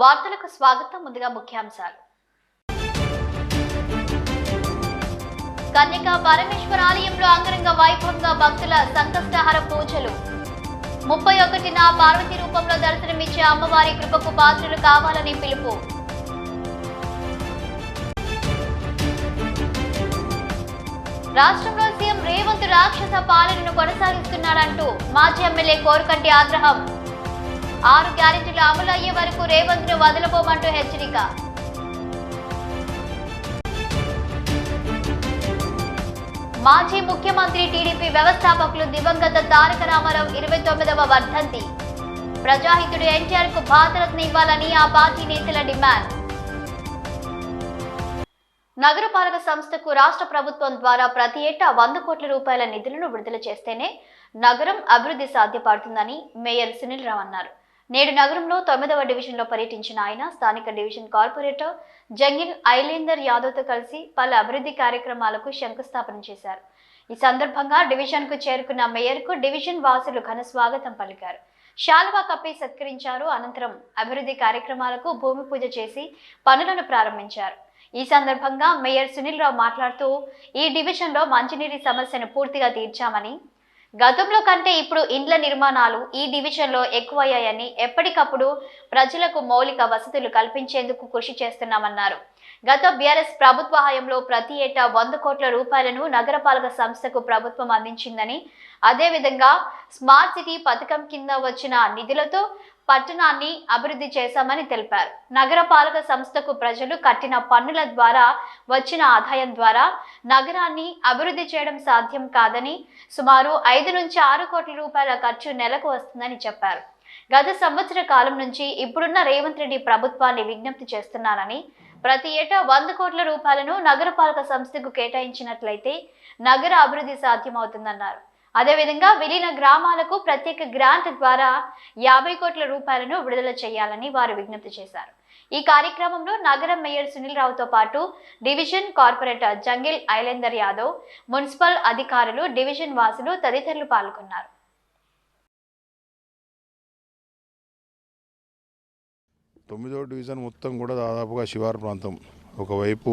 వార్తలకు స్వాగతం. ముందుగా ముఖ్యాంశాలు. కన్యకా పరమేశ్వర ఆలయంలో అంగరంగ వైభవంగా భక్తుల సంకష్టహర పూజలు. 31న పార్వతీ రూపంలో దర్శనమిచ్చే అమ్మవారి కృపకు పాత్రలు కావాలని పిలుపు. రాష్ట్రంలో సీఎం రేవంత్ రాక్షస పాలనను కొనసాగిస్తున్నాడంటూ మాజీ ఎమ్మెల్యే కోరుకంటి ఆగ్రహం. 6 గ్యారెంటీలు అమలు అయ్యే వరకు రేవంత్ ను వదలబోమంటూ హెచ్చరిక. మాజీ ముఖ్యమంత్రి టీడీపీ వ్యవస్థాపకులు దివంగత తారక రామారావు 29వ వర్ధంతి. ప్రజాహితుడు ఎన్టీఆర్ కు భారతరత్న ఇవ్వాలని ఆ పార్టీ నేతల డిమాండ్. నగరపాలక సంస్థకు రాష్ట్ర ప్రభుత్వం ద్వారా ప్రతి ఏటా 100 కోట్ల రూపాయల నిధులను విడుదల చేస్తేనే నగరం అభివృద్ధి సాధ్యపడుతుందని మేయర్ సునీల్ రావు అన్నారు. నేడు నగరంలో 9వ డివిజన్లో పర్యటించిన ఆయన స్థానిక డివిజన్ కార్పొరేటర్ జంగిల్ ఐలేందర్ యాదవ్తో కలిసి పలు అభివృద్ధి కార్యక్రమాలకు శంకుస్థాపన చేశారు. ఈ సందర్భంగా డివిజన్కు చేరుకున్న మేయర్కు డివిజన్ వాసులు ఘన స్వాగతం పలికారు. శాలువా కప్పి సత్కరించారు. అనంతరం అభివృద్ధి కార్యక్రమాలకు భూమి పూజ చేసి పనులను ప్రారంభించారు. ఈ సందర్భంగా మేయర్ సునీల్ రావు మాట్లాడుతూ ఈ డివిజన్లో మంచినీటి సమస్యను పూర్తిగా తీర్చామని, గతంలో కంటే ఇప్పుడు ఇండ్ల నిర్మాణాలు ఈ డివిజన్లో ఎక్కువయ్యాయని, ఎప్పటికప్పుడు ప్రజలకు మౌలిక వసతులు కల్పించేందుకు కృషి చేస్తున్నామన్నారు. గత బీఆర్ఎస్ ప్రభుత్వ హయాంలో ప్రతి ఏటా 100 కోట్ల రూపాయలను నగరపాలక సంస్థకు ప్రభుత్వం అందించిందని, అదేవిధంగా స్మార్ట్ సిటీ పథకం కింద వచ్చిన నిధులతో పట్టణాన్ని అభివృద్ధి చేశామని తెలిపారు. నగరపాలక సంస్థకు ప్రజలు కట్టిన పన్నుల ద్వారా వచ్చిన ఆదాయం ద్వారా నగరాన్ని అభివృద్ధి చేయడం సాధ్యం కాదని, సుమారు 5 నుంచి 6 కోట్ల రూపాయల ఖర్చు నెలకు వస్తుందని చెప్పారు. గత సంవత్సర కాలం నుంచి ఇప్పుడున్న రేవంత్ రెడ్డి ప్రభుత్వాన్ని విజ్ఞప్తి చేస్తున్నానని, ప్రతి ఏటా 100 కోట్ల రూపాయలను నగరపాలక సంస్థకు కేటాయించినట్లయితే నగర అభివృద్ధి సాధ్యమవుతుందన్నారు. అదేవిధంగా విలీన గ్రామాలకు ప్రత్యేక గ్రాంట్ ద్వారా 50 కోట్ల రూపాయలను విడుదల చేయాలని వారు విజ్ఞప్తి చేశారు. ఈ కార్యక్రమంలో నగర మేయర్ సునీల్ రావుతో పాటు division corporator jungle Ailender Yadav, municipal అధికారులు, డివిజన్ వాసులు తదితరులు పాల్గొన్నారు. 9వ డివిజన్ మొత్తం కూడా దాదాపుగా శివారు ప్రాంతం. ఒకవైపు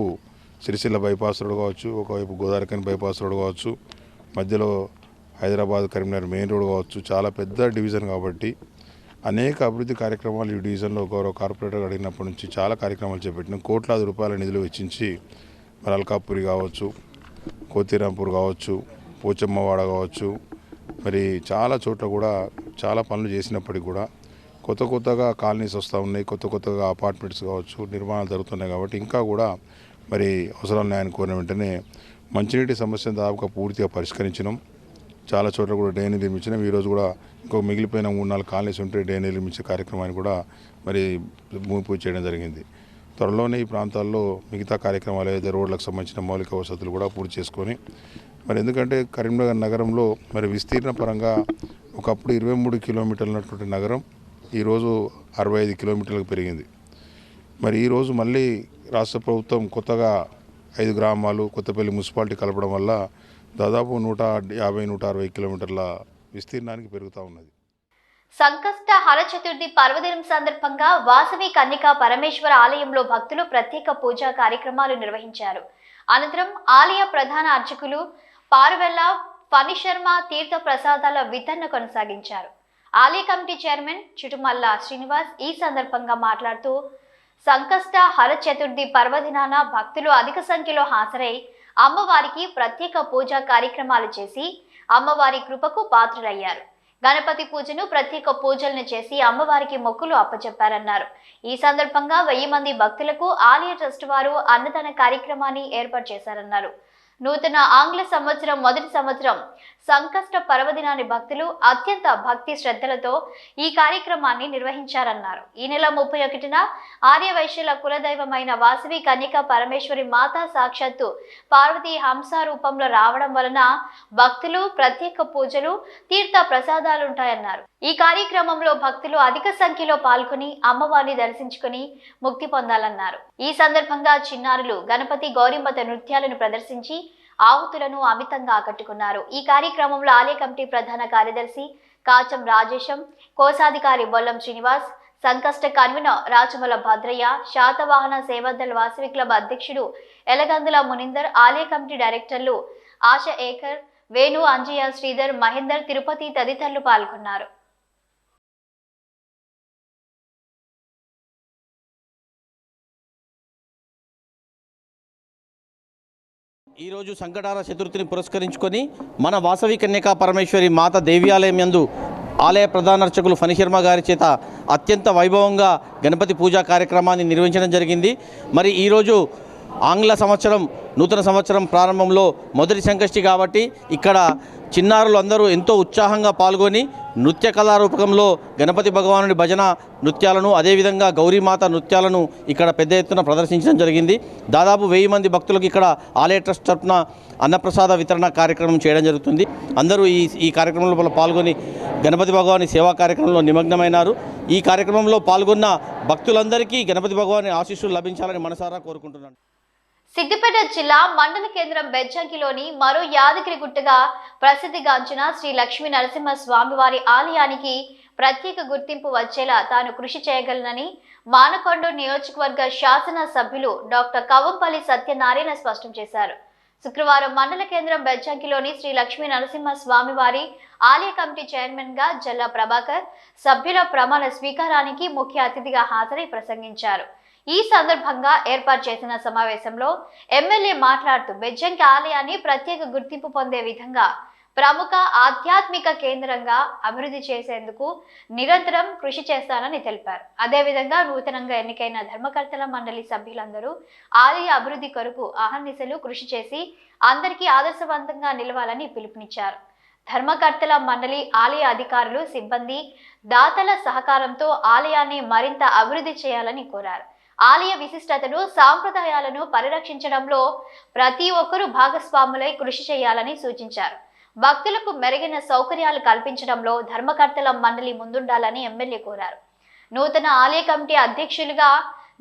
సిరిసిల్ల బైపాస్ రోడ్ కావచ్చు, ఒకవైపు గోదావరికని బైపాస్ రోడ్ కావచ్చు, మధ్యలో హైదరాబాద్ కరీంనగర్ మెయిన్ రోడ్ కావచ్చు. చాలా పెద్ద డివిజన్ కాబట్టి అనేక అభివృద్ధి కార్యక్రమాలు ఈ డివిజన్లో గౌరవ కార్పొరేటర్ అడిగినప్పటి నుంచి చాలా కార్యక్రమాలు చేపట్టినాం. కోట్లాది రూపాయల నిధులు వెచ్చించి మరి అల్కాపూరి కావచ్చు, కోతిరాంపూర్ కావచ్చు, పోచమ్మవాడ కావచ్చు, మరి చాలా చోట్ల కూడా చాలా పనులు చేసినప్పటికీ కూడా కొత్తగా కాలనీస్ వస్తూ ఉన్నాయి, కొత్తగా అపార్ట్మెంట్స్ కావచ్చు నిర్మాణాలు జరుగుతున్నాయి. కాబట్టి ఇంకా కూడా మరి అవసరాలు న్యాయాన్ని కోరిన వెంటనే మంచినీటి సమస్యను దాదాపుగా పూర్తిగా పరిష్కరించినాం. చాలా చోట్ల కూడా డ్రైనేజ్ నిర్మించినాం. ఈరోజు కూడా ఇంకో మిగిలిపోయిన 3-4 కాలనీస్ ఉంటే డ్రైనేజ్ నిర్మించే కార్యక్రమాన్ని కూడా మరి భూమి పూజ చేయడం జరిగింది. త్వరలోనే ఈ ప్రాంతాల్లో మిగతా కార్యక్రమాలు ఏదైతే రోడ్లకు సంబంధించిన మౌలిక వసతులు కూడా పూర్తి చేసుకొని, మరి ఎందుకంటే కరీంనగర్ నగరంలో మరి విస్తీర్ణ పరంగా ఒకప్పుడు 23 కిలోమీటర్లు ఉన్నటువంటి నగరం ఈరోజు 65 కిలోమీటర్లకు పెరిగింది. మరి ఈరోజు మళ్ళీ రాష్ట్ర ప్రభుత్వం కొత్తగా 5 గ్రామాలు కొత్తపల్లి మున్సిపాలిటీ కలపడం వల్ల దాదాపు 150-160 కిలోమీటర్ల విస్తీర్ణానికి పెరుగుతూ ఉన్నది. సంకష్ట హర చతుర్థి పర్వదినం సందర్భంగా వాసవి కన్యకా పరమేశ్వర ఆలయంలో భక్తులు ప్రత్యేక పూజా కార్యక్రమాలు నిర్వహించారు. అనంతరం ఆలయ ప్రధాన అర్చకులు పారువెల్ల ఫణిశర్మ తీర్థ ప్రసాదాల వితరణ కొనసాగించారు. ఆలయ కమిటీ చైర్మన్ చిటుమల్ల శ్రీనివాస్ ఈ సందర్భంగా మాట్లాడుతూ, సంకష్ట హర చతుర్థి పర్వదినాన భక్తులు అధిక సంఖ్యలో హాజరై అమ్మవారికి ప్రత్యేక పూజా కార్యక్రమాలు చేసి అమ్మవారి కృపకు పాత్రులయ్యారు. గణపతి పూజను ప్రత్యేక పూజలను చేసి అమ్మవారికి మొక్కులు అప్పచెప్పారన్నారు. ఈ సందర్భంగా 1000 మంది భక్తులకు ఆలయ ట్రస్ట్ వారు అన్నదాన కార్యక్రమాన్ని ఏర్పాటు చేశారన్నారు. నూతన ఆంగ్ల సంవత్సరం మొదటి సంవత్సరం సంకష్ట పర్వదినాన్ని భక్తులు అత్యంత భక్తి శ్రద్ధలతో ఈ కార్యక్రమాన్ని నిర్వహించారన్నారు. ఈ నెల 31న ఆర్యవైశ్యుల కులదైవమైన వాసవి కన్యకా పరమేశ్వరి మాతా సాక్షాత్తు పార్వతీ హంస రూపంలో రావడం వలన భక్తులు ప్రత్యేక పూజలు తీర్థ ప్రసాదాలుంటాయన్నారు. ఈ కార్యక్రమంలో భక్తులు అధిక సంఖ్యలో పాల్గొని అమ్మవారిని దర్శించుకుని ముక్తి పొందాలన్నారు. ఈ సందర్భంగా చిన్నారులు గణపతి గౌరీమత నృత్యాలను ప్రదర్శించి ఆహుతులను అమితంగా ఆకట్టుకున్నారు. ఈ కార్యక్రమంలో ఆలయ కమిటీ ప్రధాన కార్యదర్శి కాచం రాజేశం, కోశాధికారి బొల్లం శ్రీనివాస్, సంకష్ట కన్వీనర్ రాచమల భద్రయ్య, శాతవాహన సేవాదళ వాసవి క్లబ్ అధ్యక్షుడు ఎలగందుల మునిందర్, ఆలయ కమిటీ డైరెక్టర్లు ఆశ ఏకర్, వేణు, అంజయ్య, శ్రీధర్, మహేందర్, తిరుపతి తదితరులు పాల్గొన్నారు. ఈరోజు సంకటార చతుర్థిని పురస్కరించుకొని మన వాసవి కన్యకా పరమేశ్వరి మాత దేవ్యాలయం యందు ఆలయ ప్రధానార్చకులు ఫణిశర్మ గారి చేత అత్యంత వైభవంగా గణపతి పూజా కార్యక్రమాన్ని నిర్వహించడం జరిగింది. మరి ఈరోజు ఆంగ్ల సంవత్సరం నూతన సంవత్సరం ప్రారంభంలో మొదటి సంకష్టి కాబట్టి ఇక్కడ చిన్నారులు అందరూ ఎంతో ఉత్సాహంగా పాల్గొని నృత్య కళారూపకంలో గణపతి భగవానుడి భజన నృత్యాలను అదేవిధంగా గౌరీమాత నృత్యాలను ఇక్కడ పెద్ద ఎత్తున ప్రదర్శించడం జరిగింది. దాదాపు 1000 మంది భక్తులకు ఇక్కడ ఆలయ ట్రస్ట్ తరఫున అన్నప్రసాద వితరణ కార్యక్రమం చేయడం జరుగుతుంది. అందరూ ఈ కార్యక్రమంలో పాల్గొని గణపతి భగవాని సేవా కార్యక్రమంలో నిమగ్నమైనారు. ఈ కార్యక్రమంలో పాల్గొన్న భక్తులందరికీ గణపతి భగవాని ఆశీస్సులు లభించాలని మనసారా కోరుకుంటున్నాను. సిద్దిపేట జిల్లా మండల కేంద్రం బెజ్జంకిలోని మరో యాదగిరిగుట్టగా ప్రసిద్ధిగాంచిన శ్రీ లక్ష్మీ నరసింహ స్వామివారి ఆలయానికి ప్రత్యేక గుర్తింపు వచ్చేలా తాను కృషి చేయగలనని మానకొండ నియోజకవర్గ శాసన సభ్యులు డాక్టర్ కవంపల్లి సత్యనారాయణ స్పష్టం చేశారు. శుక్రవారం మండల కేంద్రం బెజ్జంకిలోని శ్రీ లక్ష్మీ నరసింహ స్వామివారి ఆలయ కమిటీ చైర్మన్ గా జల్లా ప్రభాకర్ సభ్యుల ప్రమాణ స్వీకారానికి ముఖ్య అతిథిగా హాజరై ప్రసంగించారు. ఈ సందర్భంగా ఏర్పాటు చేసిన సమావేశంలో ఎమ్మెల్యే మాట్లాడుతూ బెజ్జంకి ఆలయాన్ని ప్రత్యేక గుర్తింపు పొందే విధంగా ప్రముఖ ఆధ్యాత్మిక కేంద్రంగా అభివృద్ధి చేసేందుకు నిరంతరం కృషి చేస్తానని తెలిపారు. అదేవిధంగా నూతనంగా ఎన్నికైన ధర్మకర్తల మండలి సభ్యులందరూ ఆలయ అభివృద్ధి కొరకు అహర్నిశలు కృషి చేసి అందరికీ ఆదర్శవంతంగా నిలవాలని పిలుపునిచ్చారు. ధర్మకర్తల మండలి ఆలయ అధికారులు, సిబ్బంది, దాతల సహకారంతో ఆలయాన్ని మరింత అభివృద్ధి చేయాలని కోరారు. ఆలయ విశిష్టతను, సాంప్రదాయాలను పరిరక్షించడంలో ప్రతి ఒక్కరూ భాగస్వాములై కృషి చేయాలని సూచించారు. భక్తులకు మెరుగైన సౌకర్యాలు కల్పించడంలో ధర్మకర్తల మండలి ముందుండాలని ఎమ్మెల్యే కోరారు. నూతన ఆలయ కమిటీ అధ్యక్షులుగా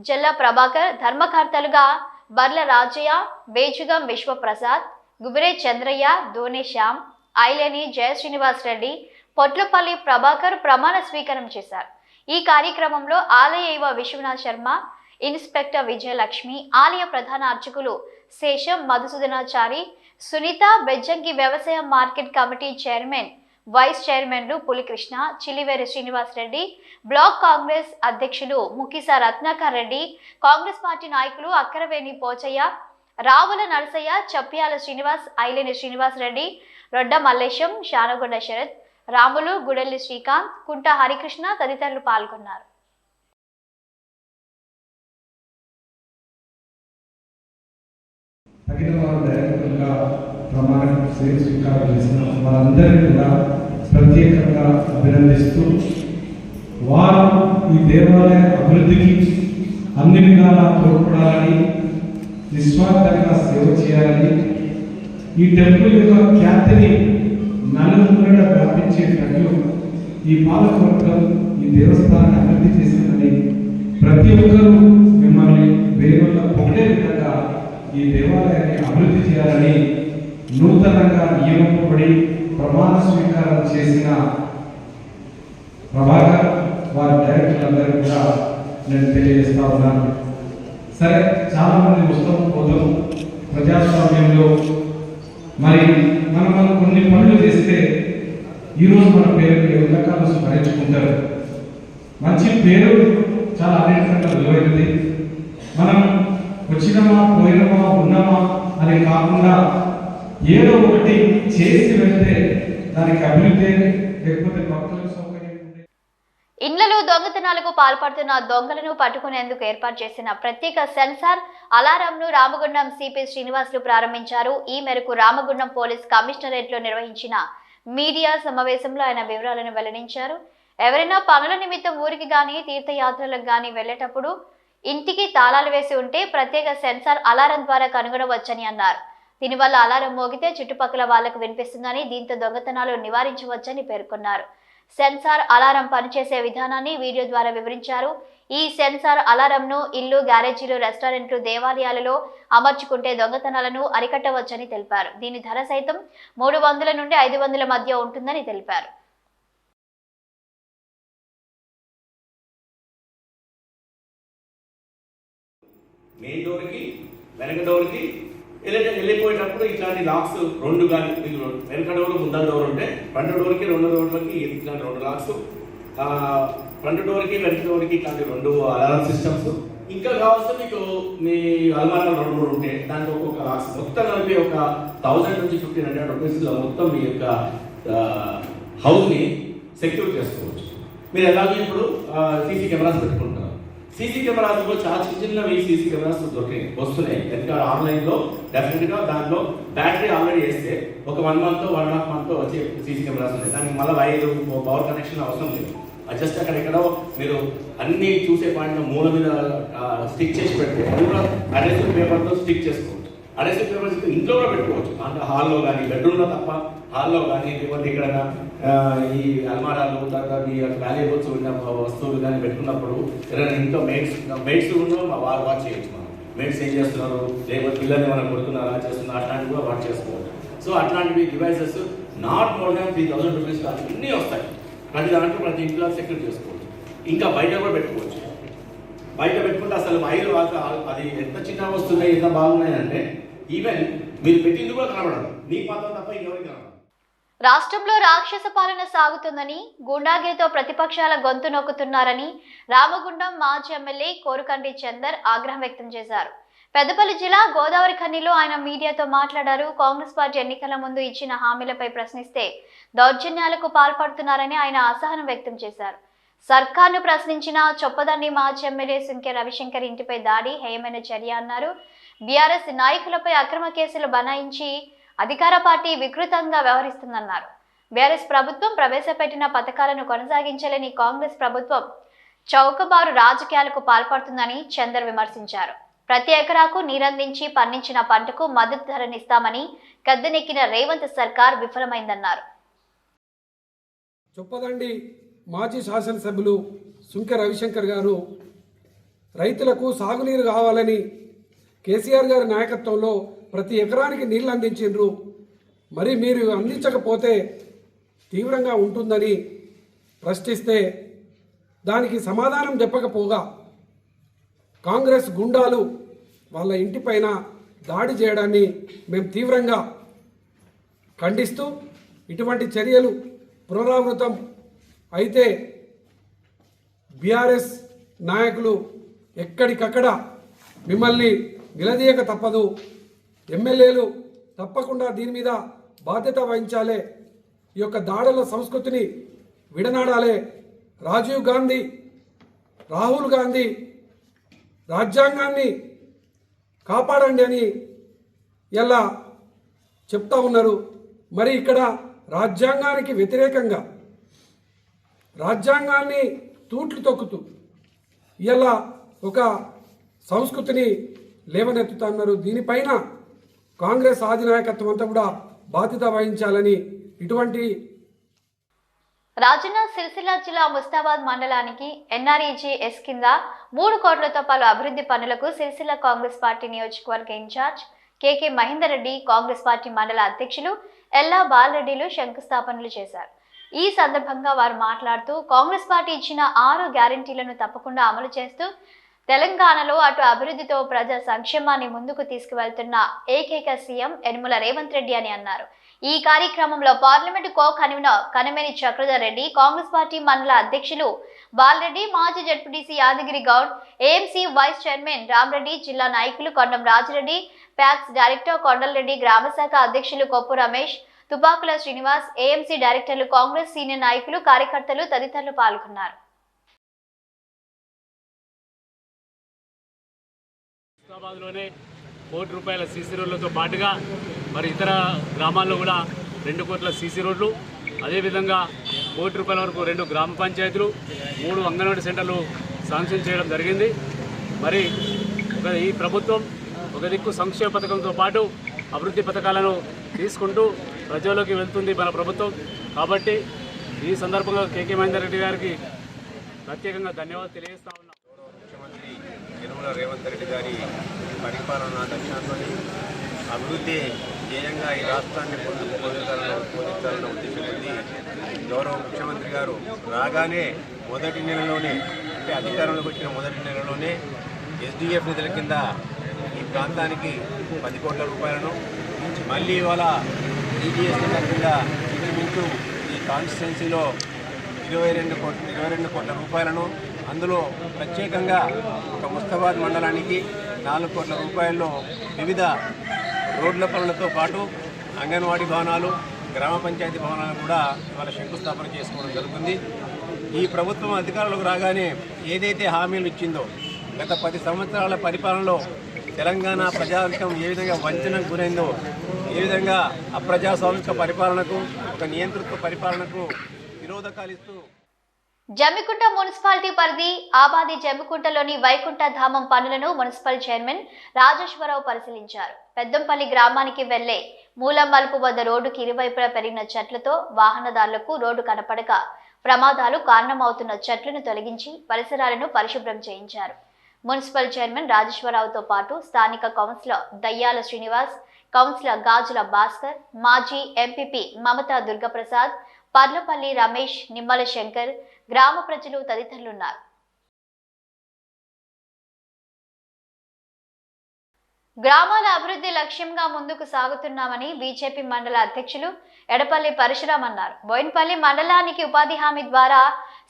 జల్లా ప్రభాకర్, ధర్మకర్తలుగా బర్ల రాజయ్య, బేజుగం విశ్వప్రసాద్, గుబిరే చంద్రయ్య, దోనే శ్యామ్, ఐలేని జయ శ్రీనివాస్ రెడ్డి, పొట్లపల్లి ప్రభాకర్ ప్రమాణ స్వీకారం చేశారు. ఈ కార్యక్రమంలో ఆలయ ఈవో విశ్వనాథ్ శర్మ, ఇన్స్పెక్టర్ విజయలక్ష్మి, ఆలయ ప్రధాన అర్చకులు శేషం, మధుసూదనాచారి, సునీత, బెజ్జంకి వ్యవసాయ మార్కెట్ కమిటీ చైర్మన్, వైస్ చైర్మన్లు పులికృష్ణ, చిలివేరి శ్రీనివాస్ రెడ్డి, బ్లాక్ కాంగ్రెస్ అధ్యక్షులు ముకిస రత్నాకర్ రెడ్డి, కాంగ్రెస్ పార్టీ నాయకులు అక్కరవేణి పోచయ్య, రావుల నరసయ్య, చప్యాల శ్రీనివాస్, ఐలేని శ్రీనివాస్ రెడ్డి, రొడ్డ మల్లేశం, శానగొండ శరత్, రాములు, గుడెల్లి శ్రీకాంత్, కుంట హరికృష్ణ తదితరులు పాల్గొన్నారు. తగిన వారు డైరెక్టర్గా ప్రమాణం స్వీకారం చేసిన వారందరినీ కూడా ప్రత్యేకంగా అభినందిస్తూ వారు ఈ దేవాలయ అభివృద్ధికి అన్ని విధాలా తోడ్పడాలని, నిస్వార్థంగా సేవ చేయాలని, ఈ టెంపుల్ యొక్క ఖ్యాతిని నలుమూలలా వ్యాపించేటట్లు ఈ పాలకవర్గం ఈ దేవస్థానాన్ని అభివృద్ధి చేసిందని ప్రతి ఒక్కరూ మిమ్మల్ని వేరుగా పొగిడే విధంగా ఈ దేవాలయాన్ని అభివృద్ధి చేయాలని నూతనంగా నియమింపబడి ప్రమాణ స్వీకారం చేసిన ప్రభాకర్ వారి డైరెక్టర్లందరికీ కూడా నేను తెలియజేస్తా ఉన్నాను. సరే, చాలా మంది వస్తాం పోతాం ప్రజాస్వామ్యంలో. మరి మనం కొన్ని పనులు చేస్తే ఈరోజు మన పేరు ఎల్లకాలం స్మరించుకుంటారు. మంచి పేరు చాలా అనేకంగా విలువైనది. మనం వచ్చినమా, పోయినమా, ఉన్నామా అని కాకుండా ఏదో ఒకటి చేసి వెళ్తే దానికి అభివృద్ధి, లేకపోతే భక్తులకు సౌకర్యం. ఇండ్లలో దొంగతనాలకు పాల్పడుతున్న దొంగలను పట్టుకునేందుకు ఏర్పాటు చేసిన ప్రత్యేక సెన్సార్ అలారంను రామగుండం సిపి శ్రీనివాసులు ప్రారంభించారు. ఈ మేరకు రామగుండం పోలీస్ కమిషనరేట్ లో నిర్వహించిన మీడియా సమావేశంలో ఆయన వివరాలను వెల్లడించారు. ఎవరైనా పనుల నిమిత్తం ఊరికి గాని తీర్థయాత్రలకు గాని వెళ్లేటప్పుడు ఇంటికి తాళాలు వేసి ఉంటే ప్రత్యేక సెన్సార్ అలారం ద్వారా కనుగొనవచ్చని అన్నారు. దీనివల్ల అలారం మోగితే చుట్టుపక్కల వాళ్లకు వినిపిస్తుందని, దీంతో దొంగతనాలు నివారించవచ్చని పేర్కొన్నారు. సెన్సార్ అలారం పనిచేసే విధానాన్ని వీడియో ద్వారా వివరించారు. ఈ సెన్సార్ అలారంను ఇల్లు, గ్యారేజీలు, రెస్టారెంట్లు, దేవాలయాలలో అమర్చుకుంటే దొంగతనాలను అరికట్టవచ్చని తెలిపారు. దీని ధర సైతం 300 నుండి 500 మధ్య ఉంటుందని తెలిపారు. మెయిన్ డోర్కి వెనక డోర్కి వెళ్ళిపోయేటప్పుడు ఇట్లాంటి లాక్స్ 2 కానీ వెనక డోర్ ముందర డోర్ ఉంటే ఫ్రంట్ డోర్కి 2 డోర్లకి ఇట్లాంటి 2 లాక్స్, ఫ్రంట్ డోర్కి వెనక డోర్కి ఇట్లాంటి 2 అలారం సిస్టమ్స్, ఇంకా కావాల్సి మీకు మీ అల్మారాలు 2 ఉంటే దానికి ఒక్కొక్క లాక్స్, మొత్తం కలిపి ఒక 1000 నుంచి 1500 రూపీస్లో మొత్తం మీ యొక్క హౌస్ని సెక్యూర్ చేసుకోవచ్చు. మీరు ఎలాగో ఇప్పుడు సీసీ కెమెరాస్ పెట్టుకుంటారు. సీసీ కెమెరాస్ కూడా చాలా చిన్నవి సీసీ కెమెరాస్ వస్తున్నాయి. ఎందుకంటే ఆన్లైన్లో డెఫినెట్గా దాంట్లో బ్యాటరీ ఆల్రెడీ వేస్తే ఒక 1 month 1.5 month వచ్చే సీసీ కెమెరాస్ ఉన్నాయి. దానికి మళ్ళీ వైరు పవర్ కనెక్షన్ అవసరం లేదు. అది జస్ట్ అక్కడెక్కడో మీరు అన్ని చూసే పాయింట్ మూల మీద స్టిక్ చేసి పెడితే అది కూడా అడెసివ్ పేపర్తో స్టిక్ చేసుకోవచ్చు. అడెసివ్ పేపర్స్ ఇంట్లో కూడా పెట్టుకోవచ్చు. అంటే హాల్లో కానీ బెడ్రూమ్లో తప్ప హాల్లో కానీ లేకపోతే ఎక్కడైనా ఈ అల్మారాలు తర్వాత మీ వాల్యుబుల్స్ ఉన్న వస్తువులు కానీ పెట్టుకున్నప్పుడు ఏదైనా ఇంట్లో మెయిడ్స్ కూడా వాచ్ చేయొచ్చు. మనం మెయిడ్స్ ఏం చేస్తున్నారు, లేకపోతే పిల్లల్ని మనం కొడుతున్నారా చేస్తున్నారు అట్లాంటివి కూడా వాచ్ చేసుకోవచ్చు. సో అట్లాంటివి devices not more than 3000 rupees అన్నీ వస్తాయి. ప్రతి దాంట్లో ప్రతి ఇంట్లో సెక్యూర్ చేసుకోవచ్చు. ఇంకా బయట కూడా పెట్టుకోవచ్చు. బయట పెట్టుకుంటే అసలు వైర్ అది ఎంత చిన్నగా వస్తున్నాయి, ఎంత బాగున్నాయి అంటే ఈవెన్ మీరు పెట్టింది కూడా కనబడదు. నీకు మాత్రం తప్ప ఇంకెవరికి కనబడదు. రాష్ట్రంలో రాక్షస పాలన సాగుతుందని, గూండాగిరితో ప్రతిపక్షాల గొంతు నొక్కుతున్నారని రామగుండం మాజీ ఎమ్మెల్యే కోరుకంటి చందర్ ఆగ్రహం వ్యక్తం చేశారు. పెద్దపల్లి జిల్లా గోదావరి ఖనిలో ఆయన మీడియాతో మాట్లాడారు. కాంగ్రెస్ పార్టీ ఎన్నికల ముందు ఇచ్చిన హామీలపై ప్రశ్నిస్తే దౌర్జన్యాలకు పాల్పడుతున్నారని ఆయన అసహనం వ్యక్తం చేశారు. సర్కార్ను ప్రశ్నించిన చొప్పదండి మాజీ ఎమ్మెల్యే సుంకె రవిశంకర్ ఇంటిపై దాడి హేయమైన చర్య అన్నారు. బీఆర్ఎస్ నాయకులపై అక్రమ కేసులు బనాయించి అధికార పార్టీ వికృతంగా వ్యవహరిస్తుందన్నారు. బీఆర్ఎస్ ప్రభుత్వం ప్రవేశపెట్టిన పథకాలను కొనసాగించలేని కాంగ్రెస్ ప్రభుత్వం చౌకబారు రాజకీయాలకు పాల్పడుతుందని చందర్ విమర్శించారు. ప్రతి ఎకరాకు నీరందించి పండించిన పంటకు మద్దతు ధరనిస్తామని గద్దెనెక్కిన రేవంత్ సర్కార్ విఫలమైందన్నారు. చొప్పదండి మాజీ శాసనసభ్యులు సుంకె రవిశంకర్ గారు రైతులకు సాగునీరు కావాలని కేసీఆర్ గారి నాయకత్వంలో ప్రతి ఎకరానికి నీళ్లు అందించిండ్రు, మరి మీరు అందించకపోతే తీవ్రంగా ఉంటుందని ప్రశ్నిస్తే దానికి సమాధానం చెప్పకపోగా కాంగ్రెస్ గుండాలు వాళ్ళ ఇంటిపైన దాడి చేయడాన్ని మేము తీవ్రంగా ఖండిస్తూ ఇటువంటి చర్యలు పునరావృతం అయితే బీఆర్ఎస్ నాయకులు ఎక్కడికక్కడ మిమ్మల్ని నిలదీయక తప్పదు. ఎమ్మెల్యేలు తప్పకుండా దీని మీద బాధ్యత వహించాలి. ఈ యొక్క దాడుల సంస్కృతిని విడనాడాలి. రాజీవ్ గాంధీ, రాహుల్ గాంధీ రాజ్యాంగాన్ని కాపాడండి అని ఎలా చెప్తా ఉన్నారు. మరి ఇక్కడ రాజ్యాంగానికి వ్యతిరేకంగా రాజ్యాంగాన్ని తూట్లు తొక్కుతూ ఇలా ఒక సంస్కృతిని లేవనెత్తుతున్నారు. దీనిపైన కాంగ్రెస్ అధినాయకత్వం అంతా కూడా బాధ్యత వహించాలని ఇటువంటి రాజన్న సిరిసిల్ల జిల్లా ముస్తాబాద్ మండలానికి ఎన్ఆర్ఈజీఎస్ కింద 3 కోట్లతో పలు అభివృద్ధి పనులకు సిరిసిల్ల కాంగ్రెస్ పార్టీ నియోజకవర్గ ఇన్ఛార్జ్ కేకే మహేందర్ రెడ్డి, కాంగ్రెస్ పార్టీ మండల అధ్యక్షులు ఎల్లా బాలరెడ్డిలు శంకుస్థాపనలు చేశారు. ఈ సందర్భంగా వారు మాట్లాడుతూ కాంగ్రెస్ పార్టీ ఇచ్చిన 6 గ్యారెంటీలను తప్పకుండా అమలు చేస్తూ తెలంగాణలో అటు అభివృద్ధితో ప్రజా సంక్షేమాన్ని ముందుకు తీసుకువెళ్తున్న ఏకైక సీఎం యనుమల రేవంత్ రెడ్డి అని అన్నారు. ఈ కార్యక్రమంలో parliament co convener Kanameni Chakradhar Reddy, Congress party మండల అధ్యక్షులు బాలరెడ్డి, మాజీ ZPTC Yadagiri Goud, AMC vice chairman Ramareddy, జిల్లా నాయకులు కొండం రాజిరెడ్డి, ప్యాక్స్ డైరెక్టర్ కొండలరెడ్డి, గ్రామశాఖ అధ్యక్షులు కొప్పు రమేష్, తుపాకుల శ్రీనివాస్, ఏఎంసీ డైరెక్టర్లు, కాంగ్రెస్ సీనియర్ నాయకులు, కార్యకర్తలు తదితరులు పాల్గొన్నారు. హైదరాబాద్లోనే ₹1 కోటి సీసీ రోడ్లతో పాటుగా మరి ఇతర గ్రామాల్లో కూడా 2 కోట్ల సీసీ రోడ్లు, అదేవిధంగా ₹1 కోటి వరకు 2 గ్రామ పంచాయతీలు, 3 అంగన్వాడీ సెంటర్లు శాంక్షన్ చేయడం జరిగింది. మరి ఈ ప్రభుత్వం ఒక దిక్కు సంక్షేమ పథకంతో పాటు అభివృద్ధి పథకాలను తీసుకుంటూ ప్రజల్లోకి వెళ్తుంది మన ప్రభుత్వం. కాబట్టి ఈ సందర్భంగా కేకే మహేందర్ రెడ్డి గారికి ప్రత్యేకంగా ధన్యవాదాలు తెలియజేస్తా ఉన్నాం. ముఖ్యమంత్రి యనుమల రేవంత్ రెడ్డి గారి పరిపాలనా దక్షిణాన్ని అభివృద్ధి ధ్యేయంగా ఈ రాష్ట్రాన్ని ముందుకు పోషించాలన్న ఉద్దేశం ఉంది. గౌరవ ముఖ్యమంత్రి గారు రాగానే మొదటి నెలలోనే, అంటే అధికారంలోకి వచ్చిన మొదటి నెలలోనే ఎస్డిఎఫ్ నిధుల కింద ఈ ప్రాంతానికి 10 కోట్ల రూపాయలను, మళ్ళీ ఇవాళ ఈజీఎస్ నిధుల కింద ఇంచుమించు ఈ కాన్స్టిట్యున్సీలో 22 కోట్ల రూపాయలను, అందులో ప్రత్యేకంగా ఒక ముస్తాబాద్ మండలానికి 4 కోట్ల రూపాయల్లో వివిధ రోడ్ల పనులతో పాటు అంగన్వాడీ భవనాలు, గ్రామ పంచాయతీ భవనాలను కూడా ఇవాళ శంకుస్థాపన చేసుకోవడం జరుగుతుంది. ఈ ప్రభుత్వం అధికారంలోకి రాగానే ఏదైతే హామీలు ఇచ్చిందో, గత 10 సంవత్సరాల పరిపాలనలో తెలంగాణ ప్రజానికం ఏ విధంగా వంచనకు గురైందో, ఏ విధంగా అప్రజాస్వామిక పరిపాలనకు, ఒక నియంతృత్వ పరిపాలనకు విరోధకాలిస్తూ జమ్మికుంట మున్సిపాలిటీ పరిధి ఆబాది జమ్మికుంటలోని వైకుంఠ ధామం పనులను మున్సిపల్ చైర్మన్ రాజేశ్వరరావు పరిశీలించారు. పెద్దంపల్లి గ్రామానికి వెళ్లే మూలం మలుపు వద్ద రోడ్డుకి ఇరువైపులా పెరిగిన చెట్లతో వాహనదారులకు రోడ్డు కనపడక ప్రమాదాలు కారణమవుతున్న చెట్లను తొలగించి పరిసరాలను పరిశుభ్రం చేయించారు. మున్సిపల్ చైర్మన్ రాజేశ్వరరావుతో పాటు స్థానిక కౌన్సిలర్ దయ్యాల శ్రీనివాస్, కౌన్సిలర్ గాజుల భాస్కర్, మాజీ ఎంపీపీ మమతా దుర్గప్రసాద్, పర్లపల్లి రమేష్, నిమ్మల శంకర్, గ్రామ ప్రజలు తదితరులున్నారు. గ్రామాల అభివృద్ధి లక్ష్యంగా ముందుకు సాగుతున్నామని బీజేపీ మండల అధ్యక్షులు ఎడపల్లి పరశురామ్ అన్నారు. బోయిన్పల్లి మండలానికి ఉపాధి హామీ ద్వారా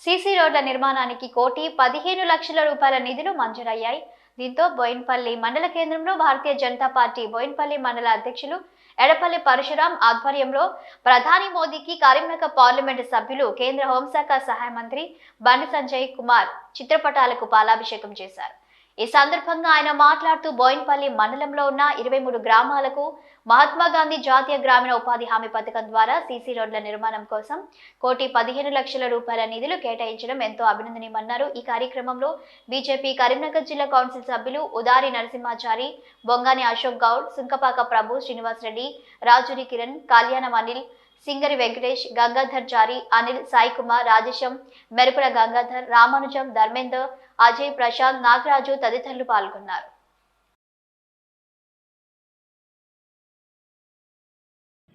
సీసీ రోడ్ల నిర్మాణానికి 1,15,00,000 రూపాయల నిధులు మంజూరయ్యాయి. దీంతో బోయిన్పల్లి మండల కేంద్రంలో భారతీయ జనతా పార్టీ బోయిన్పల్లి మండల అధ్యక్షులు ఎడపల్లి పరశురామ్ ఆధ్వర్యంలో ప్రధాని మోదీకి కరీంనగర్ పార్లమెంటు సభ్యులు, కేంద్ర హోంశాఖ సహాయ మంత్రి బండి సంజయ్ కుమార్ చిత్రపటాలకు పాలాభిషేకం చేశారు. ఈ సందర్భంగా ఆయన మాట్లాడుతూ బోయిన్పల్లి మండలంలో ఉన్న 23 గ్రామాలకు మహాత్మా గాంధీ జాతీయ గ్రామీణ ఉపాధి హామీ పథకం ద్వారా సీసీ రోడ్ల నిర్మాణం కోసం 1,15,00,000 రూపాయల నిధులు కేటాయించడం ఎంతో అభినందనీయమన్నారు. ఈ కార్యక్రమంలో బీజేపీ కరీంనగర్ జిల్లా కౌన్సిల్ సభ్యులు ఉదారి నరసింహాచారి, బొంగాని అశోక్ గౌడ్, సుంకపాక ప్రభు, శ్రీనివాస్ రెడ్డి, రాజురి కిరణ్, కళ్యాణం అనిల్, సింగరి వెంకటేష్, గంగాధర్ చారి, అనిల్, సాయి కుమార్, రాజేశం, మెరుపుల గంగాధర్, రామానుజం, ధర్మేందర్, అజయ్, ప్రశాంత్, నాగరాజు తదితరులు పాల్గొన్నారు.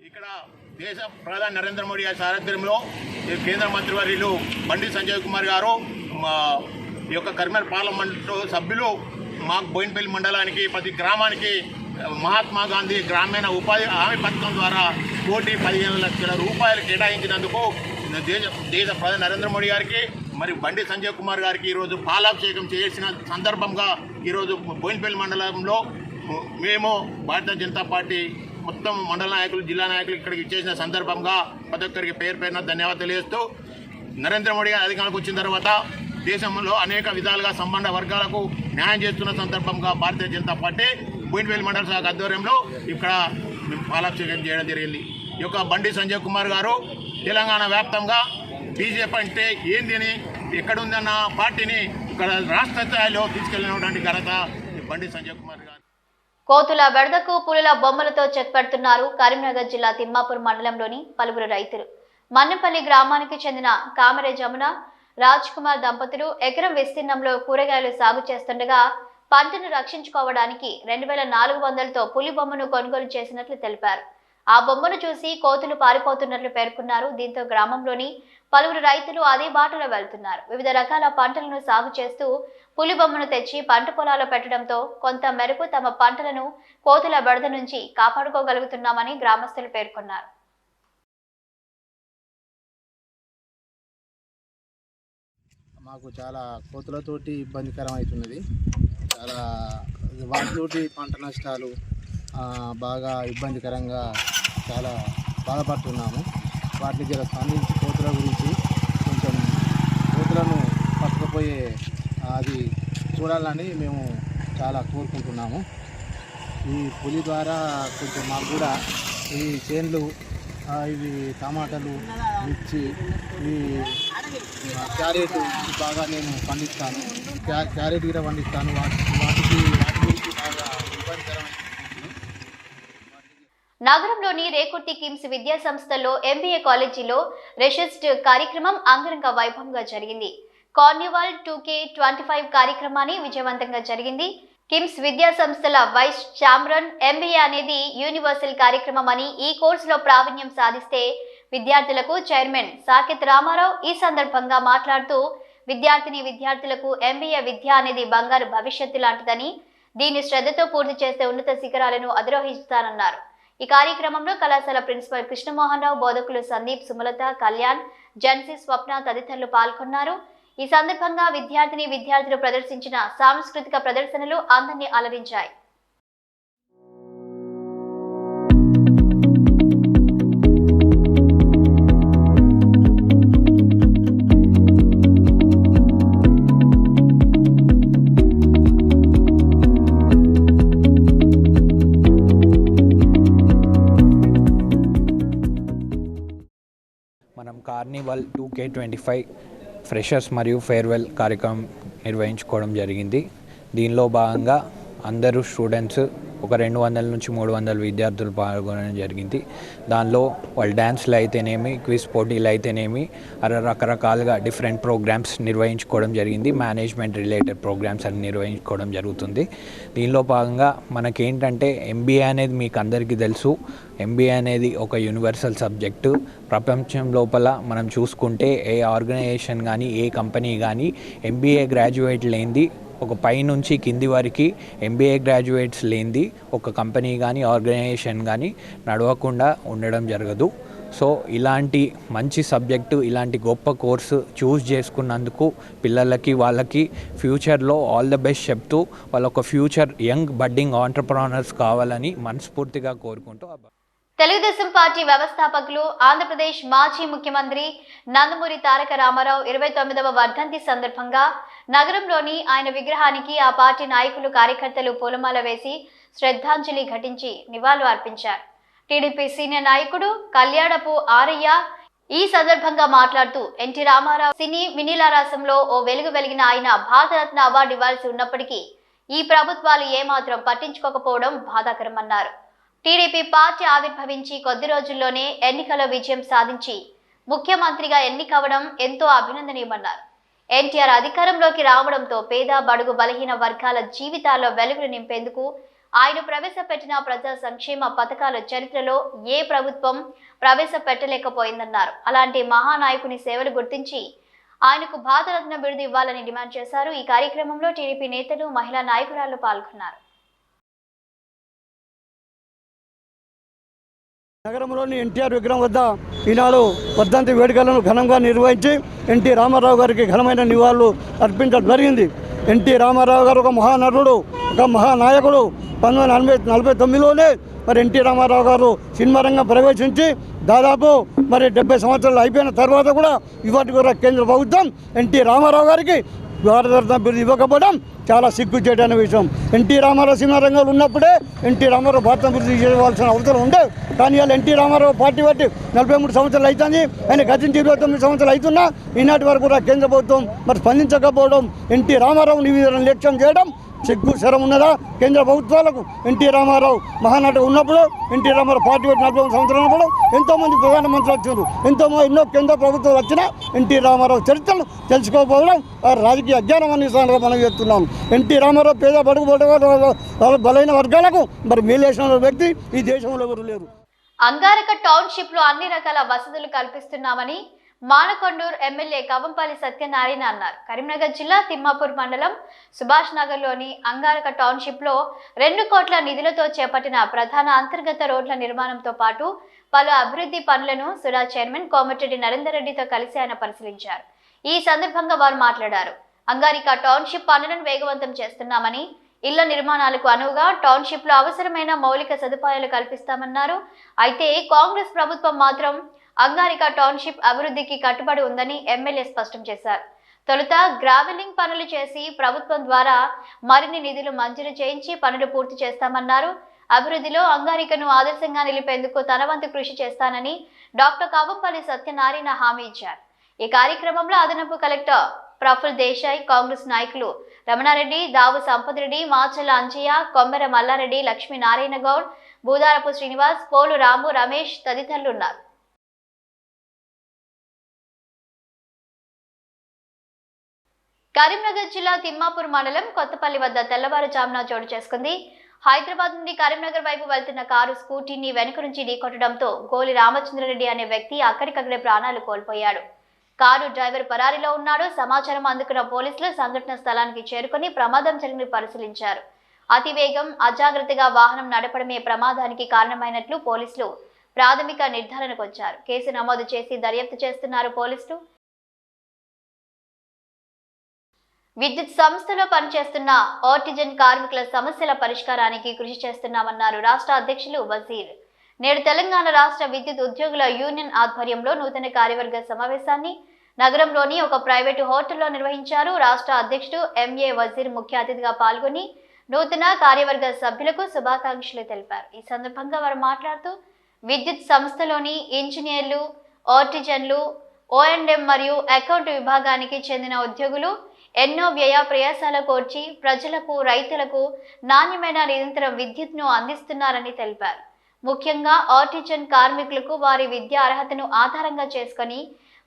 ఇక్కడ దేశ ప్రధాని నరేంద్ర మోడీ గారి సారథ్యంలో కేంద్ర మంత్రివర్యులు బండి సంజయ్ కుమార్ గారు, ఈ యొక్క కరీంనగర్ పార్లమెంటు సభ్యులు మాకు బోయిన్పల్లి మండలానికి ప్రతి గ్రామానికి మహాత్మా గాంధీ గ్రామీణ ఉపాధి హామీ పథకం ద్వారా 1,15,00,000 రూపాయలు కేటాయించినందుకు దేశ ప్రధాని నరేంద్ర మోడీ గారికి మరి బండి సంజయ్ కుమార్ గారికి ఈరోజు పాలాభిషేకం చేసిన సందర్భంగా ఈరోజు బోయిన్పల్లి మండలంలో మేము భారతీయ జనతా పార్టీ మొత్తం మండల నాయకులు, జిల్లా నాయకులు ఇక్కడికి ఇచ్చేసిన సందర్భంగా ప్రతి ఒక్కరికి పేరు పేరున ధన్యవాదాలు తెలియజేస్తూ, నరేంద్ర మోడీ గారు అధికారంలోకి వచ్చిన తర్వాత దేశంలో అనేక విధాలుగా సంబంధ వర్గాలకు న్యాయం చేస్తున్న సందర్భంగా భారతీయ జనతా పార్టీ బోయిన్పల్లి మండల శాఖ ఆధ్వర్యంలో ఇక్కడ మేము పాలాభిషేకం చేయడం జరిగింది. ఈ యొక్క బండి సంజయ్ కుమార్ గారు తెలంగాణ వ్యాప్తంగా బీజేపీ అంటే ఏంది అని ఎక్కడుందన్న పార్టీని ఇక్కడ రాష్ట్ర స్థాయిలో తీసుకెళ్లినటువంటి ఘనత బండి సంజయ్ కుమార్ గారు. కోతుల బెడదకు పులుల బొమ్మలతో చెక్ పెడుతున్నారు కరీంనగర్ జిల్లా తిమ్మాపూర్ మండలంలోని పలువురు రైతులు. మన్నెపల్లి గ్రామానికి చెందిన కామెరే జమున, రాజ్ కుమార్ దంపతులు ఎకరం విస్తీర్ణంలో కూరగాయలు సాగు చేస్తుండగా పంటను రక్షించుకోవడానికి 2,400తో పులి బొమ్మను కొనుగోలు చేసినట్లు తెలిపారు. ఆ బొమ్మను చూసి కోతులు పారిపోతున్నట్లు పేర్కొన్నారు. దీంతో గ్రామంలోని పలువురు రైతులు అదే బాటలో వెళ్తున్నారు. వివిధ రకాల పంటలను సాగు చేస్తూ పులి బొమ్మను తెచ్చి పంట పొలాల్లో పెట్టడంతో కొంత మేరకు తమ పంటలను కోతుల బెడద నుంచి కాపాడుకోగలుగుతున్నామని గ్రామస్తులు పేర్కొన్నారు. మాకు చాలా కోతులతోటి ఇబ్బందికరం అవుతున్నది. చాలా వాటితోటి పంట నష్టాలు బాగా ఇబ్బందికరంగా చాలా బాధపడుతున్నాము. వాటిని జర స్పందించి కోతుల గురించి కొంచెం కోతులను పట్టుకుపోయే అది చూడాలని మేము చాలా కోరుకుంటున్నాము. ఈ పులి ద్వారా కొంచెం మాకు కూడా ఈ చేన్లు, ఇవి టమాటాలు, మిర్చి, ఈ క్యారెట్ బాగా నేను పండిస్తాను. క్యారెట్ కూడా పండిస్తాను. వాటి గురించి బాగా ఇబ్బందికరమైన. నగరంలోని రేకుర్తి కిమ్స్ విద్యా సంస్థలో ఎంబీఏ కాలేజీలో రెషిస్ట్ కార్యక్రమం అంగరంగ వైభవంగా జరిగింది. కార్నివాల్ 2K25 కార్యక్రమాన్ని విజయవంతంగా జరిగింది. కిమ్స్ విద్యా సంస్థల వైస్ ఛాంబరన్ ఎంబీఏ అనేది యూనివర్సల్ కార్యక్రమం అని, ఈ కోర్సులో ప్రావీణ్యం సాధిస్తే విద్యార్థులకు చైర్మన్ సాకేత్ రామారావు ఈ సందర్భంగా మాట్లాడుతూ విద్యార్థులకు MBA విద్య అనేది బంగారు భవిష్యత్తు లాంటిదని, దీన్ని శ్రద్ధతో పూర్తి చేస్తే ఉన్నత శిఖరాలను అధిరోహిస్తానన్నారు. ఈ కార్యక్రమంలో కళాశాల ప్రిన్సిపల్ కృష్ణమోహన్ రావు, బోధకులు సందీప్, సుమలత, కళ్యాణ్, జన్సీ, స్వప్న తదితరులు పాల్గొన్నారు. ఈ సందర్భంగా విద్యార్థులు ప్రదర్శించిన సాంస్కృతిక ప్రదర్శనలు అందరినీ అలరించాయి. మనం కార్నివల్ 2K25 ఫ్రెషర్స్ మరియు ఫేర్వెల్ కార్యక్రమం నిర్వహించుకోవడం జరిగింది. దీనిలో భాగంగా అందరూ స్టూడెంట్స్ ఒక 200 నుంచి 300 విద్యార్థులు పాల్గొనడం జరిగింది. దానిలో వాళ్ళు డ్యాన్స్లు అయితేనేమి, క్విజ్ పోటీలు అయితేనేమి, రకరకాలుగా డిఫరెంట్ ప్రోగ్రామ్స్ నిర్వహించుకోవడం జరిగింది. మేనేజ్మెంట్ రిలేటెడ్ ప్రోగ్రామ్స్ అన్ని నిర్వహించుకోవడం జరుగుతుంది. దీనిలో భాగంగా మనకేంటంటే MBA అనేది మీకు అందరికీ తెలుసు. MBA అనేది ఒక యూనివర్సల్ సబ్జెక్టు. ప్రపంచం లోపల మనం చూసుకుంటే ఏ ఆర్గనైజేషన్ కానీ ఏ కంపెనీ కానీ MBA గ్రాడ్యుయేట్ లేనిది, ఒక పై నుంచి కింది వరకు MBA గ్రాడ్యుయేట్స్ లేనిది ఒక కంపెనీ కానీ ఆర్గనైజేషన్ కానీ నడవకుండా ఉండడం జరగదు. సో ఇలాంటి మంచి సబ్జెక్టు, ఇలాంటి గొప్ప కోర్సు చూస్ చేసుకున్నందుకు పిల్లలకి వాళ్ళకి ఫ్యూచర్లో ఆల్ ద బెస్ట్ చెప్తూ వాళ్ళొక ఫ్యూచర్ యంగ్ బడ్డింగ్ ఆంటర్ప్రెన్యూర్స్ కావాలని మనస్ఫూర్తిగా కోరుకుంటూ తెలుగుదేశం పార్టీ వ్యవస్థాపకులు, ఆంధ్రప్రదేశ్ మాజీ ముఖ్యమంత్రి నందమూరి తారక రామారావు 29వ వర్ధంతి సందర్భంగా నగరంలోని ఆయన విగ్రహానికి ఆ పార్టీ నాయకులు, కార్యకర్తలు పూలమాల వేసి శ్రద్ధాంజలి ఘటించి నివాళులు అర్పించారు. టీడీపీ సీనియర్ నాయకుడు కళ్యాణపు ఆరయ్య ఈ సందర్భంగా మాట్లాడుతూ, ఎన్టీ రామారావు సినీ వినీలారాసంలో ఓ వెలుగు వెలిగిన ఆయన భారతరత్న అవార్డు ఇవ్వాల్సి ఉన్నప్పటికీ ఈ ప్రభుత్వాలు ఏమాత్రం పట్టించుకోకపోవడం బాధాకరమన్నారు. టీడీపీ పార్టీ ఆవిర్భవించి కొద్ది రోజుల్లోనే ఎన్నికల్లో విజయం సాధించి ముఖ్యమంత్రిగా ఎన్నికవడం ఎంతో అభినందనీయమన్నారు. ఎన్టీఆర్ అధికారంలోకి రావడంతో పేద, బడుగు, బలహీన వర్గాల జీవితాల్లో వెలుగులు నింపేందుకు ఆయన ప్రవేశపెట్టిన ప్రజా సంక్షేమ పథకాల చరిత్రలో ఏ ప్రభుత్వం ప్రవేశపెట్టలేకపోయిందన్నారు. అలాంటి మహానాయకుని సేవలు గుర్తించి ఆయనకు భారతరత్న బిరుదు ఇవ్వాలని డిమాండ్ చేశారు. ఈ కార్యక్రమంలో టీడీపీ నేతలు, మహిళా నాయకురాలు పాల్గొన్నారు. నగరంలోని ఎన్టీఆర్ విగ్రహం వద్ద ఈనాడు వర్ధంతి వేడుకలను ఘనంగా నిర్వహించి ఎన్టీ రామారావు గారికి ఘనమైన నివాళులు అర్పించడం జరిగింది. ఎన్టీ రామారావు గారు ఒక మహానటుడు, ఒక మహానాయకుడు. 1949లోనే మరి ఎన్టీ రామారావు గారు సినిమా రంగం ప్రవేశించి దాదాపు మరి 70 సంవత్సరాలు అయిపోయిన తర్వాత కూడా ఇవాటి కూడా కేంద్ర ప్రభుత్వం ఎన్టీ రామారావు గారికి భారతరత్న బిరుదు ఇవ్వకపోవడం చాలా సిగ్గు చేయడానికి విషయం. ఎన్టీ రామారావు సినిమా రంగంలో ఉన్నప్పుడే ఎన్టీ రామారావు భారత బిరుదు ఇవ్వాల్సిన అవసరం ఉండే. కానీ వాళ్ళు ఎన్టీ రామారావు పార్టీ బట్టి 43 సంవత్సరాలు అవుతుంది. ఆయన గతించి 29 సంవత్సరాలు అవుతున్నా ఈనాటి వరకు కూడా కేంద్ర ప్రభుత్వం మరి స్పందించకపోవడం, ఎన్టీ రామారావు నిర్లక్ష్యం చేయడం సిగ్గు శరం ఉన్నదా కేంద్ర ప్రభుత్వాలకు? ఎన్టీ రామారావు మహానాటకు ఉన్నప్పుడు, ఎన్టీ రామారావు పార్టీ పెట్టి 43 సంవత్సరాలు ఉన్నప్పుడు ఎంతోమంది ప్రధానమంత్రులు వచ్చారు, ఎన్నో కేంద్ర ప్రభుత్వాలు వచ్చినా ఎన్టీ రామారావు చరిత్రను తెలుసుకోకపోవడం రాజకీయ అజ్ఞానం అని మనం చేస్తున్నాం. ఎన్టీ రామారావు పేద, బడుగు, బలైన వర్గాలకు మరి మేలేసిన వ్యక్తి ఈ దేశంలో ఎవరు లేరు. అంగారక టౌన్షిప్ లో అన్ని రకాల వసతులు కల్పిస్తున్నామని మానకొండూరు ఎమ్మెల్యే కవంపల్లి సత్యనారాయణ అన్నారు. కరీంనగర్ జిల్లా తిమ్మాపూర్ మండలం సుభాష్ నగర్లోని అంగారక టౌన్షిప్ లో 2 కోట్ల నిధులతో చేపట్టిన ప్రధాన అంతర్గత రోడ్ల నిర్మాణంతో పాటు పలు అభివృద్ధి పనులను సుడా చైర్మన్ కోమటిరెడ్డి నరేందర్ రెడ్డితో కలిసి ఆయన పరిశీలించారు. ఈ సందర్భంగా వారు మాట్లాడారు. అంగారిక టౌన్షిప్ పనులను వేగవంతం చేస్తున్నామని, ఇళ్ల నిర్మాణాలకు అనువుగా టౌన్షిప్ లో అవసరమైన మౌలిక సదుపాయాలు కల్పిస్తామన్నారు. అయితే కాంగ్రెస్ ప్రభుత్వం మాత్రం అంగారిక టౌన్షిప్ అభివృద్ధికి కట్టుబడి ఉందని ఎమ్మెల్యే స్పష్టం చేశారు. తొలుత గ్రావెలింగ్ పనులు చేసి ప్రభుత్వం ద్వారా మరిన్ని నిధులు మంజూరు చేయించి పనులు పూర్తి చేస్తామన్నారు. అభివృద్ధిలో అంగారికను ఆదర్శంగా నిలిపేందుకు తన వంతు కృషి చేస్తానని డాక్టర్ కవంపల్లి సత్యనారాయణ హామీ ఇచ్చారు. ఈ కార్యక్రమంలో అదనపు కలెక్టర్ ప్రఫుల్ దేశాయ్, కాంగ్రెస్ నాయకులు రమణారెడ్డి, దావు సంపత్ రెడ్డి, మాచల అంజయ్య, కొమ్మెర మల్లారెడ్డి, లక్ష్మీనారాయణ గౌడ్, బూదారపు శ్రీనివాస్, పోలు రాము, రమేష్ తదితరులు ఉన్నారు. కరీంనగర్ జిల్లా తిమ్మాపూర్ మండలం కొత్తపల్లి వద్ద తెల్లవారుజామున చోటు చేసుకుంది. హైదరాబాద్ నుండి కరీంనగర్ వైపు వెళ్తున్న కారు స్కూటీని వెనుక నుంచి ఢీకొట్టడంతో గోలి రామచంద్రారెడ్డి అనే వ్యక్తి అక్కడికక్కడే ప్రాణాలు కోల్పోయాడు. కారు డ్రైవర్ పరారీలో ఉన్నాడు. సమాచారం అందుకున్న పోలీసులు సంఘటన స్థలానికి చేరుకుని ప్రమాదం జరిగిన పరిశీలించారు. అతివేగం, అజాగ్రత్తగా వాహనం నడపడమే ప్రమాదానికి కారణమైనట్లు పోలీసులు ప్రాథమిక నిర్ధారణకు వచ్చారు. కేసు నమోదు చేసి దర్యాప్తు చేస్తున్నారు పోలీసులు. విద్యుత్ సంస్థలో పనిచేస్తున్న ఆర్టిజన్ కార్మికుల సమస్యల పరిష్కారానికి కృషి చేస్తున్నామన్నారు రాష్ట్ర అధ్యక్షులు వజీర్. నేడు తెలంగాణ రాష్ట్ర విద్యుత్ ఉద్యోగుల యూనియన్ ఆధ్వర్యంలో నూతన కార్యవర్గ సమావేశాన్ని నగరంలోని ఒక ప్రైవేటు హోటల్లో నిర్వహించారు. రాష్ట్ర అధ్యక్షుడు ఎంఏ వజీర్ ముఖ్య అతిథిగా పాల్గొని నూతన కార్యవర్గ సభ్యులకు శుభాకాంక్షలు తెలిపారు. ఈ సందర్భంగా వారు మాట్లాడుతూ విద్యుత్ సంస్థలోని ఇంజనీర్లు, ఆర్టిజన్లు, O&M మరియు అకౌంట్ విభాగానికి చెందిన ఉద్యోగులు ఎన్నో వ్యయ ప్రయాసాల కోర్చి ప్రజలకు, రైతులకు నాణ్యమైన నిరంతరం విద్యుత్ను అందిస్తున్నారని తెలిపారు. ముఖ్యంగా ఆర్టిజన్ కార్మికులకు వారి విద్యా అర్హతను ఆధారంగా చేసుకుని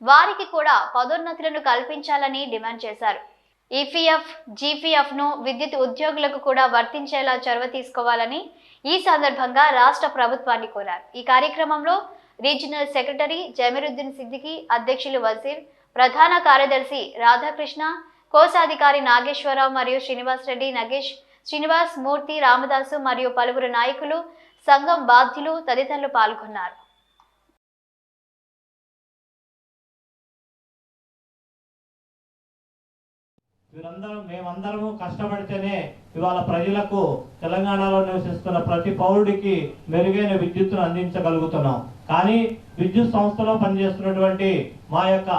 వారికి కూడా పదోన్నతులను కల్పించాలని డిమాండ్ చేశారు. ఈపీఎఫ్, జీపీఎఫ్ను విద్యుత్ ఉద్యోగులకు కూడా వర్తించేలా చొరవ తీసుకోవాలని ఈ సందర్భంగా రాష్ట్ర ప్రభుత్వాన్ని కోరారు. ఈ కార్యక్రమంలో రీజనల్ సెక్రటరీ జమీరుద్దీన్ సిద్దికి, అధ్యక్షులు వజీర్, ప్రధాన కార్యదర్శి రాధాకృష్ణ, కోశాధికారి నాగేశ్వరరావు మరియు శ్రీనివాస్ రెడ్డి, నగేష్, శ్రీనివాస్, మూర్తి, రామదాసు మరియు పలువురు నాయకులు, సంఘం బాధ్యులు తదితరులు పాల్గొన్నారు. మేమందరము కష్టపడితేనే ఇవాళ ప్రజలకు, తెలంగాణలో నివసిస్తున్న ప్రతి పౌరుడికి మెరుగైన విద్యుత్తును అందించగలుగుతున్నాం. కానీ విద్యుత్ సంస్థలో పనిచేస్తున్నటువంటి మా యొక్క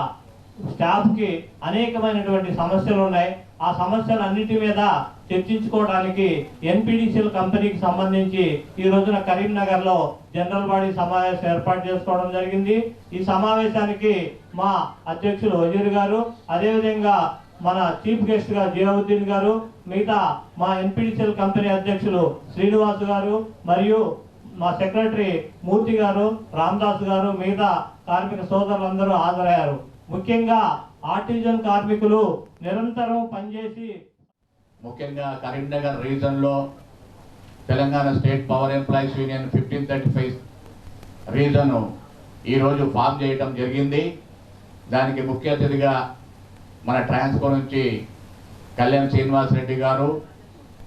స్టాఫ్కి అనేకమైనటువంటి సమస్యలు ఉన్నాయి. ఆ సమస్యలన్నిటి మీద చర్చించుకోవడానికి ఎన్పిడిసిఎల్ కంపెనీకి సంబంధించి ఈ రోజున కరీంనగర్లో జనరల్ బాడీ సమావేశం ఏర్పాటు చేసుకోవడం జరిగింది. ఈ సమావేశానికి మా అధ్యక్షులు వజీర్ గారు, అదేవిధంగా మన చీఫ్ గెస్ట్ గా జియావుద్దీన్ గారు, మిగతా మా ఎన్పిడిసిఎల్ కంపెనీ అధ్యక్షులు శ్రీనివాస్ గారు మరియు మా సెక్రటరీ మూర్తి గారు, రామదాస్ గారు, మిగతా కార్మిక సోదరులందరూ హాజరయ్యారు. ముఖ్యంగా ఆర్టిజన్ కార్మికులు నిరంతరం పనిచేసి, ముఖ్యంగా కరీంనగర్ రీజన్లో Telangana state power employees union 1535 region ఈరోజు ఫామ్ చేయటం జరిగింది. దానికి ముఖ్య అతిథిగా మన ట్రాన్స్కో నుంచి కళ్యాణ్ శ్రీనివాస్ రెడ్డి గారు,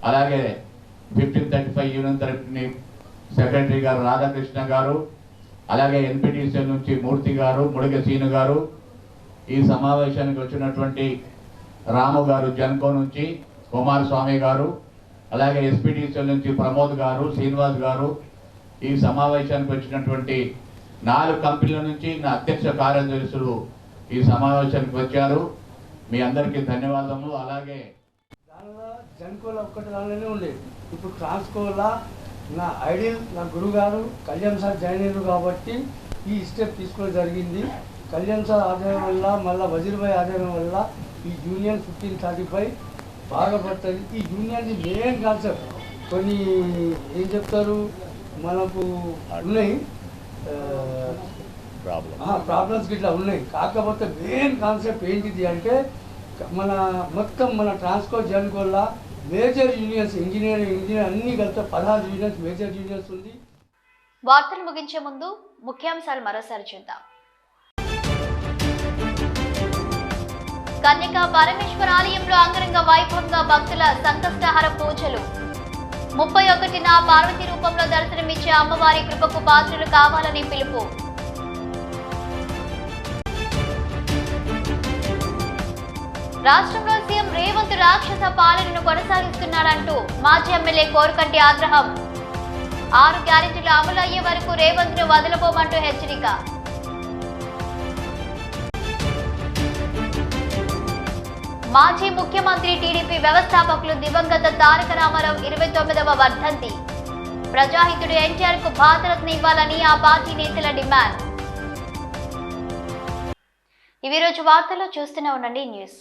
అలాగే 1535 యూనియన్ తరఫుని సెక్రటరీ గారు రాధాకృష్ణ గారు, అలాగే ఎన్పిటిసిఎల్ నుంచి మూర్తి గారు, ముడిగ సీను గారు, ఈ సమావేశానికి వచ్చినటువంటి రాము గారు జన్కో నుంచి, కుమారస్వామి గారు, అలాగే ఎస్పీటీసీఎల్ నుంచి ప్రమోద్ గారు, శ్రీనివాస్ గారు, ఈ సమావేశానికి వచ్చినటువంటి 4 కంపెనీల నుంచి నా అధ్యక్ష కార్యదర్శులు ఈ సమావేశానికి వచ్చారు. మీ అందరికీ ధన్యవాదములు. అలాగే జన్కోలో ఒక్కటి దానిలోనే ఉండేది. ఇప్పుడు ట్రాన్స్కోలా నా ఐడియల్, నా గురువు గారు కళ్యాణ్ సార్ జాయిన్ అయ్యారు కాబట్టి ఈ స్టెప్ తీసుకోవడం జరిగింది. కళ్యాణ్ సార్ ఆదాయం వల్ల, మళ్ళీ వజీర్భాయ్ ఆదాయం వల్ల ఈ యూనియన్ 1535 బాగా పడుతుంది. ఈ యూనియన్ మెయిన్ కాన్సెప్ట్ కొన్ని ఏం చెప్తారు మనకు ఉన్నాయి, ప్రాబ్లమ్స్ ఇట్లా ఉన్నాయి. కాకపోతే మెయిన్ కాన్సెప్ట్ ఏంటిది అంటే మన మొత్తం మన ట్రాన్స్కో జన్కోలా మేజర్ యూనియన్స్, ఇంజనీర్ అన్ని కలిపి 16 యూనియన్స్, మేజర్ యూనియన్స్ ఉంది. వార్తలు ముగించే ముందు ముఖ్యాంశాలు మరోసారి చూద్దాం. కన్యకా పరమేశ్వర ఆలయంలో అంగరంగ వైభవంగా భక్తుల సంకష్టహర పూజలు. 31న పార్వతీ రూపంలో దర్శనమిచ్చే అమ్మవారి కృపకు పాత్రలు కావాలని పిలుపు. రాష్ట్రంలో సీఎం రేవంత్ రాక్షస పాలనను కొనసాగిస్తున్నాడంటూ మాజీ ఎమ్మెల్యే కోరుకంటి ఆగ్రహం. 6 గ్యారెంటీలు అమలు అయ్యే వరకు రేవంత్ ను వదలబోమంటూ హెచ్చరిక. మాజీ ముఖ్యమంత్రి టీడీపీ వ్యవస్థాపకులు దివంగత తారక రామారావు 29వ వర్ధంతి. ప్రజాహితుడు ఎన్టీఆర్ కు భారతరత్న ఇవ్వాలని ఆ పార్టీ నేతల డిమాండ్. ఇవి రోజు వార్తల్లో చూస్తూనే ఉండండి న్యూస్.